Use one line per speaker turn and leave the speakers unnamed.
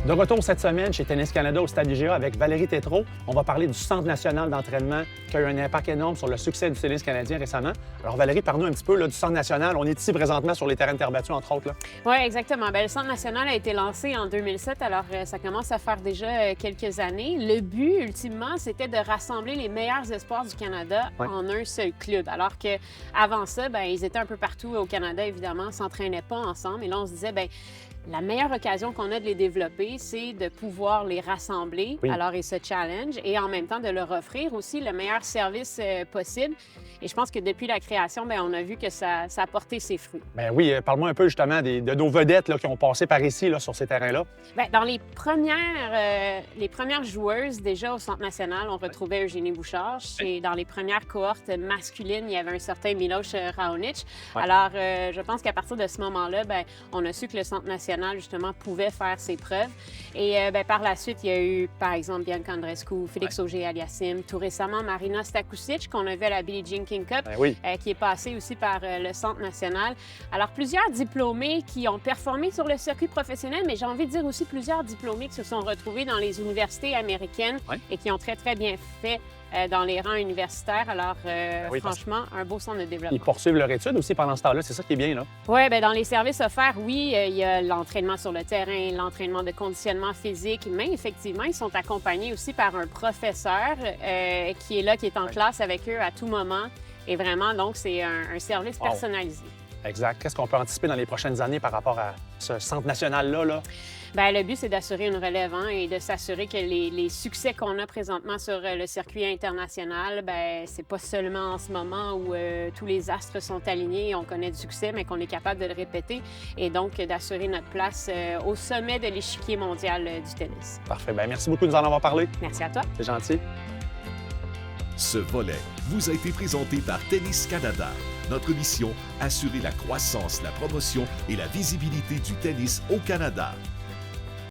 De retour cette semaine chez Tennis Canada au Stade IGA avec Valérie Tétrault. On va parler du Centre national d'entraînement qui a eu un impact énorme sur le succès du tennis canadien récemment. Alors Valérie, parle-nous un petit peu là, du Centre national. On est ici présentement sur les terrains de terre battue, entre autres.
Oui, exactement. Bien, le Centre national a été lancé en 2007, alors ça commence à faire déjà quelques années. Le but, ultimement, c'était de rassembler les meilleurs espoirs du Canada en un seul club. Alors qu'avant ça, bien, ils étaient un peu partout au Canada, évidemment, s'entraînaient pas ensemble. Et là, on se disait, bien, la meilleure occasion qu'on a de les développer, c'est de pouvoir les rassembler, alors ils se challenge, et en même temps de leur offrir aussi le meilleur service possible. Et je pense que depuis la création, bien, on a vu que ça a porté ses fruits.
Bien oui, parle-moi un peu justement de nos vedettes là, qui ont passé par ici, là, sur ces terrains-là.
Bien, dans les premières joueuses, déjà au Centre national, on retrouvait Eugénie Bouchard. Et dans les premières cohortes masculines, il y avait un certain Miloš Raonic. Alors, je pense qu'à partir de ce moment-là, bien, on a su que le Centre national justement, pouvait faire ses preuves. Et bien, par la suite, il y a eu, par exemple, Bianca Andreescu, Félix Auger-Aliassime, tout récemment, Marina Stakusic, qu'on a vu à la Billie Jean King Cup, qui est passée aussi par le Centre national. Alors, plusieurs diplômés qui ont performé sur le circuit professionnel, mais j'ai envie de dire aussi plusieurs diplômés qui se sont retrouvés dans les universités américaines et qui ont très, très bien fait dans les rangs universitaires. Alors, franchement, un beau centre de développement.
Ils poursuivent leur étude aussi pendant ce temps-là, c'est ça qui est bien, là?
Oui, bien, dans les services offerts, oui, il y a l'entraînement sur le terrain, l'entraînement de conditionnement physique, mais effectivement, ils sont accompagnés aussi par un professeur qui est là, qui est en classe avec eux à tout moment. Et vraiment, donc, c'est un service personnalisé.
Exact. Qu'est-ce qu'on peut anticiper dans les prochaines années par rapport à ce centre national-là? Là?
Bien, le but, c'est d'assurer une relève et de s'assurer que les succès qu'on a présentement sur le circuit international, bien, c'est pas seulement en ce moment où tous les astres sont alignés et on connaît du succès, mais qu'on est capable de le répéter et donc d'assurer notre place au sommet de l'échiquier mondial du tennis.
Parfait. Bien, merci beaucoup de nous en avoir parlé.
Merci à toi.
C'est gentil.
Ce volet vous a été présenté par Tennis Canada. Notre mission, assurer la croissance, la promotion et la visibilité du tennis au Canada.